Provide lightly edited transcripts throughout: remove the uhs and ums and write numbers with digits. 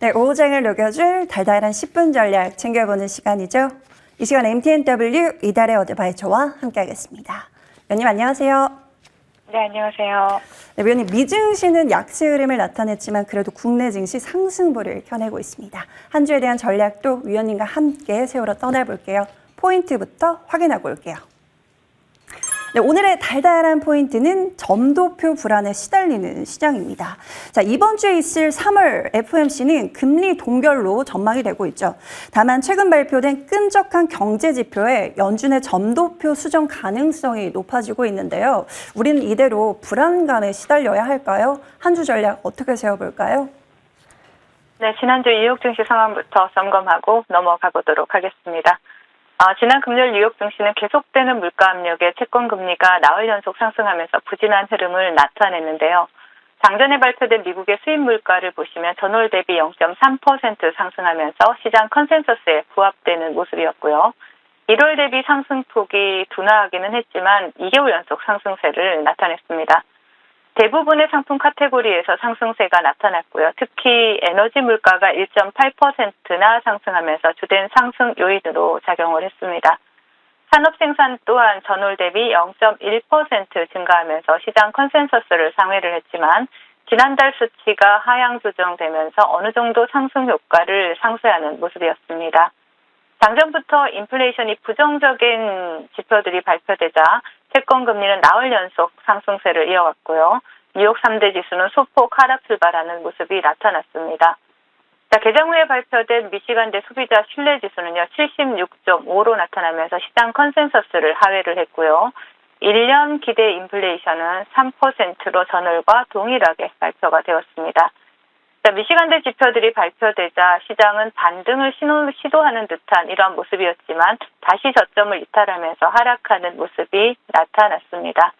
네, 오후장을 녹여줄 달달한 10분 전략 챙겨보는 시간이죠. 이 시간 MTNW 이달의 어드바이저와 함께하겠습니다. 위원님 안녕하세요. 네, 안녕하세요. 네, 위원님 미증시는 약세 흐름을 나타냈지만 그래도 국내 증시 상승보를 켜내고 있습니다. 한 주에 대한 전략도 위원님과 함께 세우러 떠나볼게요. 포인트부터 확인하고 올게요. 네, 오늘의 달달한 포인트는 점도표 불안에 시달리는 시장입니다. 자, 이번 주에 있을 3월 FOMC는 금리 동결로 전망이 되고 있죠. 다만 최근 발표된 끈적한 경제 지표에 연준의 점도표 수정 가능성이 높아지고 있는데요. 우리는 이대로 불안감에 시달려야 할까요? 한 주 전략 어떻게 세워볼까요? 네, 지난주 뉴욕 증시 상황부터 점검하고 넘어가 보도록 하겠습니다. 지난 금요일 뉴욕 증시는 계속되는 물가 압력에 채권 금리가 나흘 연속 상승하면서 부진한 흐름을 나타냈는데요. 장전에 발표된 미국의 수입 물가를 보시면 전월 대비 0.3% 상승하면서 시장 컨센서스에 부합되는 모습이었고요. 1월 대비 상승폭이 둔화하기는 했지만 2개월 연속 상승세를 나타냈습니다. 대부분의 상품 카테고리에서 상승세가 나타났고요. 특히 에너지 물가가 1.8%나 상승하면서 주된 상승 요인으로 작용을 했습니다. 산업 생산 또한 전월 대비 0.1% 증가하면서 시장 컨센서스를 상회를 했지만 지난달 수치가 하향 조정되면서 어느 정도 상승 효과를 상쇄하는 모습이었습니다. 당전부터 인플레이션이 부정적인 지표들이 발표되자 채권 금리는 나흘 연속 상승세를 이어갔고요. 뉴욕 3대 지수는 소폭 하락 출발하는 모습이 나타났습니다. 자, 개장 후에 발표된 미시간대 소비자 신뢰 지수는요, 76.5로 나타나면서 시장 컨센서스를 하회를 했고요. 1년 기대 인플레이션은 3%로 전월과 동일하게 발표가 되었습니다. 자, 미시간대 지표들이 발표되자 시장은 반등을 시도하는 듯한 이러한 모습이었지만 다시 저점을 이탈하면서 하락하는 모습이 나타났습니다.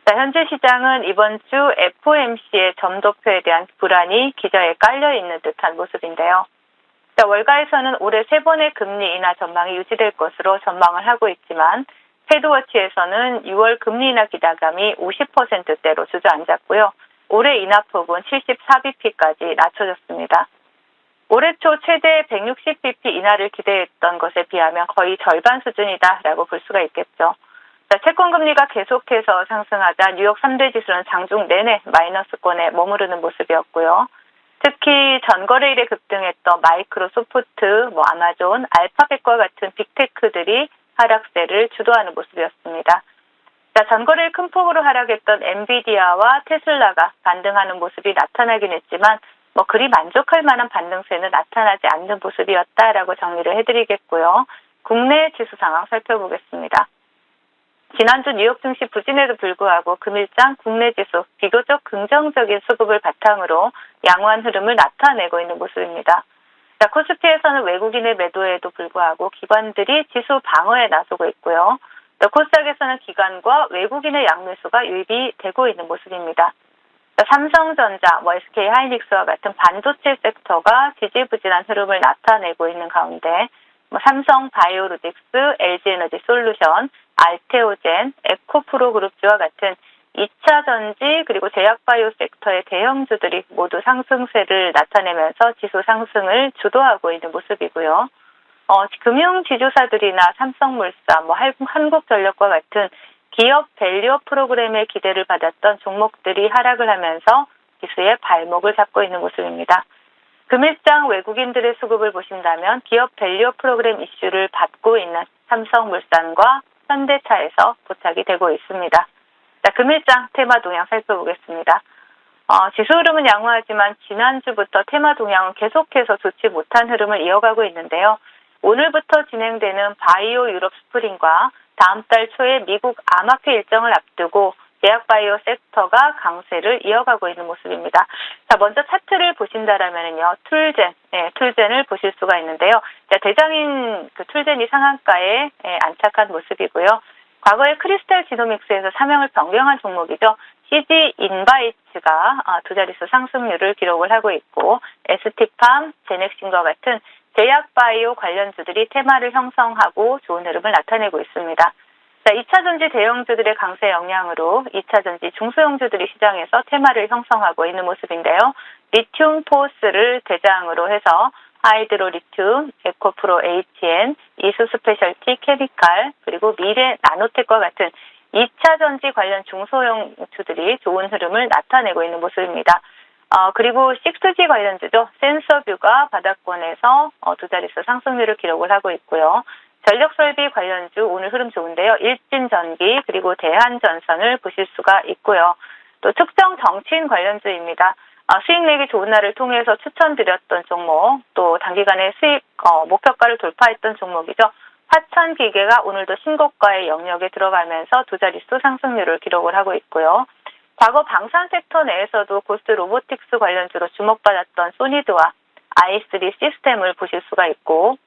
자, 현재 시장은 이번 주 FOMC의 점도표에 대한 불안이 기저에 깔려있는 듯한 모습인데요. 자, 월가에서는 올해 3번의 금리 인하 전망이 유지될 것으로 전망을 하고 있지만 패드워치에서는 6월 금리 인하 기대감이 50%대로 주저앉았고요. 올해 인하폭은 74bp까지 낮춰졌습니다. 올해 초 최대 160bp 인하를 기대했던 것에 비하면 거의 절반 수준이다라고 볼 수가 있겠죠. 자, 채권 금리가 계속해서 상승하자 뉴욕 3대 지수는 장중 내내 마이너스권에 머무르는 모습이었고요. 특히 전거래일에 급등했던 마이크로소프트, 아마존, 알파벳과 같은 빅테크들이 하락세를 주도하는 모습이었습니다. 자, 전거래일 큰 폭으로 하락했던 엔비디아와 테슬라가 반등하는 모습이 나타나긴 했지만 그리 만족할 만한 반등세는 나타나지 않는 모습이었다라고 정리를 해드리겠고요. 국내 지수 상황 살펴보겠습니다. 지난주 뉴욕 증시 부진에도 불구하고 금일장 국내 지수 비교적 긍정적인 수급을 바탕으로 양호한 흐름을 나타내고 있는 모습입니다. 자, 코스피에서는 외국인의 매도에도 불구하고 기관들이 지수 방어에 나서고 있고요. 코스닥에서는 기관과 외국인의 양매수가 유입이 되고 있는 모습입니다. 삼성전자, SK 하이닉스와 같은 반도체 섹터가 지지부진한 흐름을 나타내고 있는 가운데 삼성 바이오로직스, LG에너지 솔루션, 알테오젠, 에코프로그룹주와 같은 2차 전지 그리고 제약바이오 섹터의 대형주들이 모두 상승세를 나타내면서 지수 상승을 주도하고 있는 모습이고요. 금융지주사들이나 삼성물산, 한국전력과 같은 기업 밸류업 프로그램의 기대를 받았던 종목들이 하락을 하면서 지수의 발목을 잡고 있는 모습입니다. 금일장 외국인들의 수급을 보신다면 기업 밸류업 프로그램 이슈를 받고 있는 삼성물산과 현대차에서 포착이 되고 있습니다. 자, 금일장 테마 동향 살펴보겠습니다. 지수 흐름은 양호하지만 지난주부터 테마 동향은 계속해서 좋지 못한 흐름을 이어가고 있는데요. 오늘부터 진행되는 바이오 유럽 스프링과 다음 달 초에 미국 암학회 일정을 앞두고 제약바이오 섹터가 강세를 이어가고 있는 모습입니다. 자, 먼저 차트를 보신다라면요, 툴젠을 보실 수가 있는데요. 자, 대장인 툴젠이 상한가에 안착한 모습이고요. 과거에 크리스탈 지노믹스에서 사명을 변경한 종목이죠. CG 인바이츠가 두 자릿수 상승률을 기록을 하고 있고, ST팜, 제넥신과 같은 제약바이오 관련주들이 테마를 형성하고 좋은 흐름을 나타내고 있습니다. 자, 2차 전지 대형주들의 강세 영향으로 2차 전지 중소형주들이 시장에서 테마를 형성하고 있는 모습인데요. 리튬 포스를 대장으로 해서 하이드로 리튬, 에코프로 HN, 이수 스페셜티 케미칼, 그리고 미래 나노텍과 같은 2차 전지 관련 중소형주들이 좋은 흐름을 나타내고 있는 모습입니다. 그리고 6G 관련주죠. 센서뷰가 바닥권에서 두 자릿수 상승률을 기록을 하고 있고요. 전력설비 관련주 오늘 흐름 좋은데요. 일진전기 그리고 대한전선을 보실 수가 있고요. 또 특정 정치인 관련주입니다. 수익 내기 좋은 날을 통해서 추천드렸던 종목, 또 단기간에 수익 목표가를 돌파했던 종목이죠. 화천기계가 오늘도 신고가의 영역에 들어가면서 두 자릿수 상승률을 기록을 하고 있고요. 과거 방산 섹터 내에서도 고스트 로보틱스 관련주로 주목받았던 소니드와 i3 시스템을 보실 수가 있고,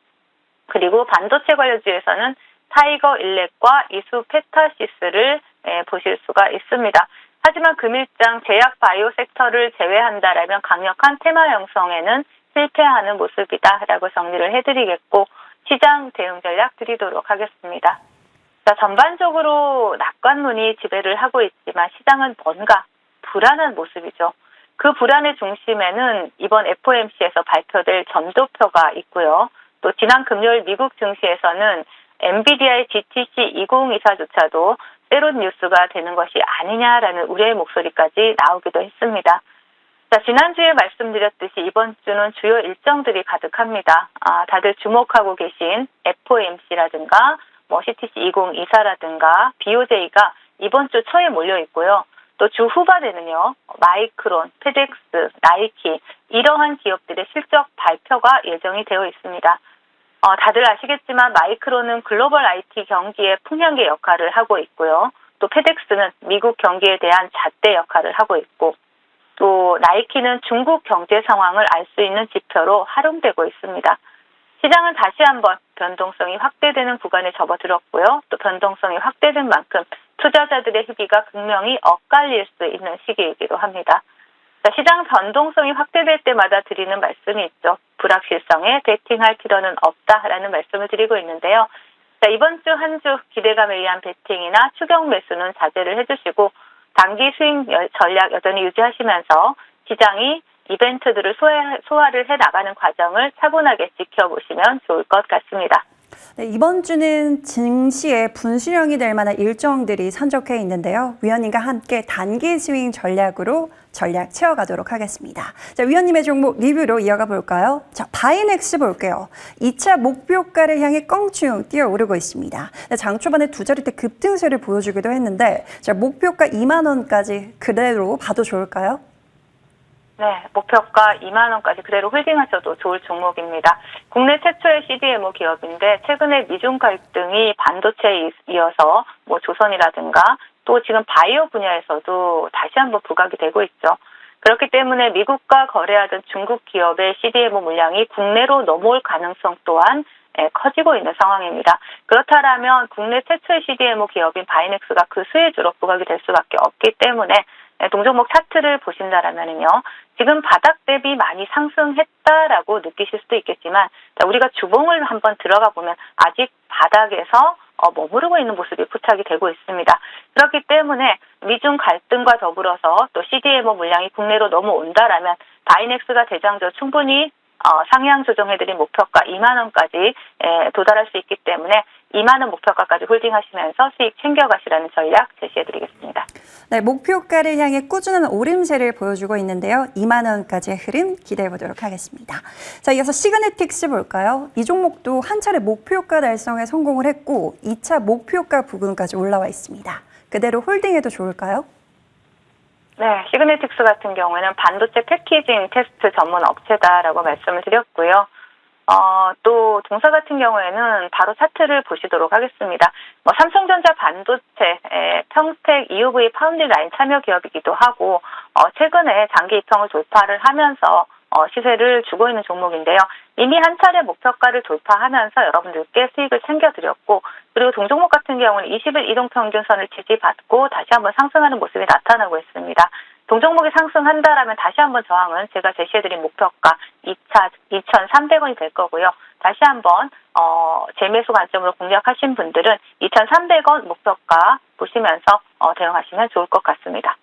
그리고 반도체 관련주에서는 타이거 일렉과 이수 페타시스를 보실 수가 있습니다. 하지만 금일장 제약 바이오 섹터를 제외한다라면 강력한 테마 형성에는 실패하는 모습이다라고 정리를 해드리겠고, 시장 대응 전략 드리도록 하겠습니다. 자, 전반적으로 낙관론이 지배를 하고 있지만 시장은 뭔가 불안한 모습이죠. 그 불안의 중심에는 이번 FOMC에서 발표될 전조표가 있고요. 또 지난 금요일 미국 증시에서는 엔비디아의 GTC 2024조차도 새로운 뉴스가 되는 것이 아니냐라는 우려의 목소리까지 나오기도 했습니다. 자, 지난주에 말씀드렸듯이 이번 주는 주요 일정들이 가득합니다. 다들 주목하고 계신 FOMC라든가 CTC 2024라든가 BOJ가 이번 주 초에 몰려 있고요. 또 주 후반에는요, 마이크론, 페덱스, 나이키 이러한 기업들의 실적 발표가 예정이 되어 있습니다. 다들 아시겠지만 마이크론은 글로벌 IT 경기의 풍향계 역할을 하고 있고요. 또 페덱스는 미국 경기에 대한 잣대 역할을 하고 있고, 또 나이키는 중국 경제 상황을 알 수 있는 지표로 활용되고 있습니다. 시장은 다시 한번 변동성이 확대되는 구간에 접어들었고요. 또 변동성이 확대된 만큼 투자자들의 희비가 극명히 엇갈릴 수 있는 시기이기도 합니다. 자, 시장 변동성이 확대될 때마다 드리는 말씀이 있죠. 불확실성에 베팅할 필요는 없다라는 말씀을 드리고 있는데요. 자, 이번 주 한 주 기대감에 의한 베팅이나 추격 매수는 자제를 해주시고 단기 수익 전략 여전히 유지하시면서 시장이 이벤트들을 소화를 해나가는 과정을 차분하게 지켜보시면 좋을 것 같습니다. 네, 이번 주는 증시에 분수령이 될 만한 일정들이 산적해 있는데요. 위원님과 함께 단기 스윙 전략으로 전략 채워가도록 하겠습니다. 자, 위원님의 종목 리뷰로 이어가 볼까요? 자, 바이넥스 볼게요. 2차 목표가를 향해 껑충 뛰어오르고 있습니다. 장 초반에 두 자릿대 급등세를 보여주기도 했는데, 자, 목표가 2만 원까지 그대로 봐도 좋을까요? 네, 목표가 2만 원까지 그대로 홀딩하셔도 좋을 종목입니다. 국내 최초의 CDMO 기업인데 최근에 미중 갈등이 반도체에 이어서 조선이라든가 또 지금 바이오 분야에서도 다시 한번 부각이 되고 있죠. 그렇기 때문에 미국과 거래하던 중국 기업의 CDMO 물량이 국내로 넘어올 가능성 또한 커지고 있는 상황입니다. 그렇다면 국내 최초의 CDMO 기업인 바이넥스가 그 수혜주로 부각이 될 수밖에 없기 때문에 동종목 차트를 보신다라면요, 지금 바닥 대비 많이 상승했다라고 느끼실 수도 있겠지만, 우리가 주봉을 한번 들어가 보면 아직 바닥에서 머무르고 있는 모습이 포착이 되고 있습니다. 그렇기 때문에 미중 갈등과 더불어서 또 CDMO 물량이 국내로 넘어온다라면 바이넥스가 대장주 충분히 상향 조정해드린 목표가 2만 원까지 도달할 수 있기 때문에 2만 원 목표가까지 홀딩하시면서 수익 챙겨가시라는 전략 제시해드리겠습니다. 네, 목표가를 향해 꾸준한 오름세를 보여주고 있는데요. 2만 원까지의 흐름 기대해 보도록 하겠습니다. 자, 이어서 시그네틱스 볼까요? 이 종목도 한 차례 목표가 달성에 성공을 했고 2차 목표가 부근까지 올라와 있습니다. 그대로 홀딩해도 좋을까요? 네, 시그네틱스 같은 경우에는 반도체 패키징 테스트 전문 업체다라고 말씀을 드렸고요. 또 동사 같은 경우에는 바로 차트를 보시도록 하겠습니다. 삼성전자 반도체, 평스텍 EUV 파운드리 라인 참여 기업이기도 하고 최근에 장기 이평을 돌파를 하면서 시세를 주고 있는 종목인데요. 이미 한 차례 목표가를 돌파하면서 여러분들께 수익을 챙겨드렸고, 그리고 동종목 같은 경우는 20일 이동평균선을 지지받고 다시 한번 상승하는 모습이 나타나고 있습니다. 동종목이 상승한다라면 다시 한번 저항은 제가 제시해드린 목표가 2,300원이 될 거고요. 다시 한번 재매수 관점으로 공략하신 분들은 2,300원 목표가 보시면서 대응하시면 좋을 것 같습니다.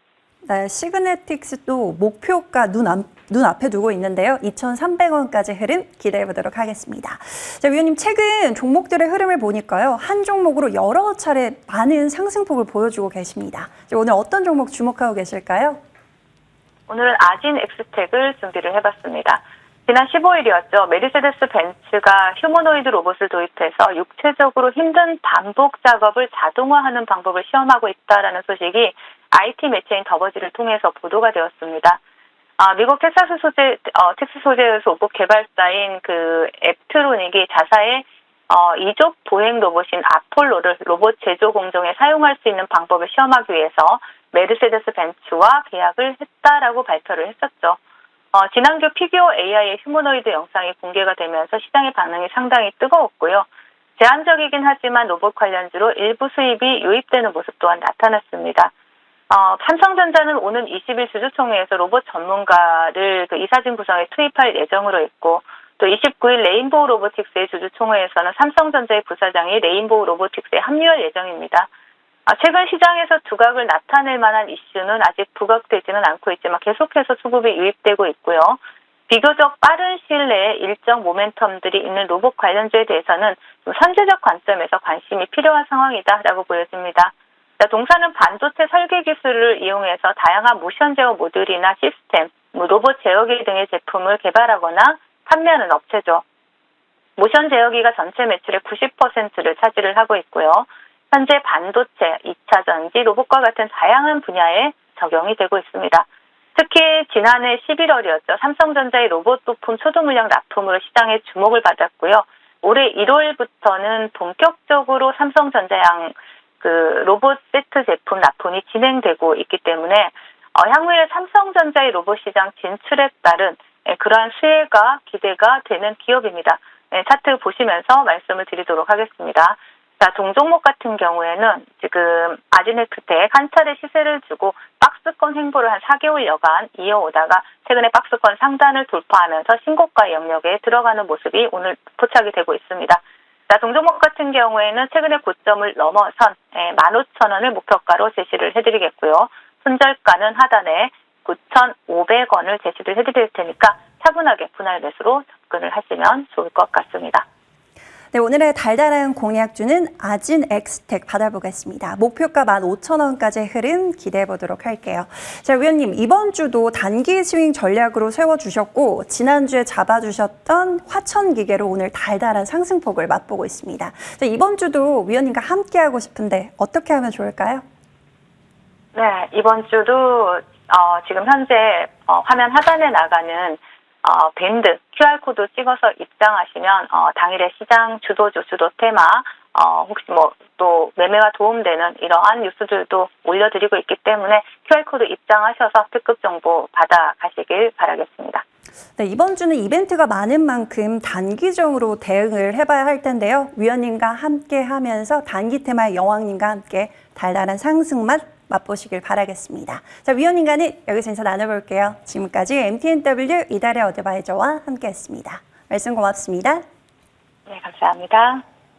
네, 시그네틱스도 목표가 눈앞 눈앞에 두고 있는데요. 2,300원까지 흐름 기대해 보도록 하겠습니다. 자, 위원님 최근 종목들의 흐름을 보니까요. 한 종목으로 여러 차례 많은 상승폭을 보여주고 계십니다. 오늘 어떤 종목 주목하고 계실까요? 오늘은 아진 엑스텍을 준비를 해봤습니다. 지난 15일이었죠. 메르세데스 벤츠가 휴머노이드 로봇을 도입해서 육체적으로 힘든 반복 작업을 자동화하는 방법을 시험하고 있다라는 소식이 IT 매체인 더버지를 통해서 보도가 되었습니다. 미국 텍사스 소재에서 오복 개발사인 그 앱트로닉이 자사의 2족 보행 로봇인 아폴로를 로봇 제조 공정에 사용할 수 있는 방법을 시험하기 위해서 메르세데스 벤츠와 계약을 했다라고 발표를 했었죠. 지난주 피규어 AI의 휴머노이드 영상이 공개가 되면서 시장의 반응이 상당히 뜨거웠고요. 제한적이긴 하지만 로봇 관련주로 일부 수입이 유입되는 모습 또한 나타났습니다. 삼성전자는 오는 20일 주주총회에서 로봇 전문가를 그 이사진 구성에 투입할 예정으로 있고, 또 29일 레인보우 로보틱스의 주주총회에서는 삼성전자의 부사장이 레인보우 로보틱스에 합류할 예정입니다. 최근 시장에서 두각을 나타낼 만한 이슈는 아직 부각되지는 않고 있지만 계속해서 수급이 유입되고 있고요. 비교적 빠른 시일 내에 일정 모멘텀들이 있는 로봇 관련주에 대해서는 좀 선제적 관점에서 관심이 필요한 상황이다라고 보여집니다. 동사는 반도체 설계 기술을 이용해서 다양한 모션 제어 모듈이나 시스템, 로봇 제어기 등의 제품을 개발하거나 판매하는 업체죠. 모션 제어기가 전체 매출의 90%를 차지를 하고 있고요. 현재 반도체, 2차 전지, 로봇과 같은 다양한 분야에 적용이 되고 있습니다. 특히 지난해 11월이었죠. 삼성전자의 로봇 부품 초도 물량 납품으로 시장에 주목을 받았고요. 올해 1월부터는 본격적으로 삼성전자양 그 로봇 세트 제품 납품이 진행되고 있기 때문에 향후에 삼성전자의 로봇 시장 진출에 따른 그러한 수혜가 기대가 되는 기업입니다. 차트 보시면서 말씀을 드리도록 하겠습니다. 자, 동종목 같은 경우에는 지금 아진엑스텍 한 차례 시세를 주고 박스권 횡보를 한 4개월여간 이어오다가 최근에 박스권 상단을 돌파하면서 신고가 영역에 들어가는 모습이 오늘 포착이 되고 있습니다. 자, 동종목 같은 경우에는 최근에 고점을 넘어선 15,000원을 목표가로 제시를 해드리겠고요. 손절가는 하단에 9,500원을 제시를 해드릴 테니까 차분하게 분할 매수로 접근을 하시면 좋을 것 같습니다. 네, 오늘의 달달한 공약주는 아진엑스텍 받아보겠습니다. 목표가 15,000원까지 흐름 기대해 보도록 할게요. 자, 위원님, 이번 주도 단기 스윙 전략으로 세워주셨고 지난주에 잡아주셨던 화천기계로 오늘 달달한 상승폭을 맛보고 있습니다. 자, 이번 주도 위원님과 함께하고 싶은데 어떻게 하면 좋을까요? 네, 이번 주도 지금 현재 화면 하단에 나가는 밴드 QR코드 찍어서 입장하시면 당일의 시장 주도주, 주도 테마 혹시 또 매매가 도움되는 이러한 뉴스들도 올려드리고 있기 때문에 QR코드 입장하셔서 특급 정보 받아가시길 바라겠습니다. 네, 이번 주는 이벤트가 많은 만큼 단기적으로 대응을 해봐야 할 텐데요. 위원님과 함께 하면서 단기 테마의 여왕님과 함께 달달한 상승맛 맛보시길 바라겠습니다. 자, 위원님과는 여기서 인사 나눠볼게요. 지금까지 MTNW 이달의 어드바이저와 함께했습니다. 말씀 고맙습니다. 네, 감사합니다.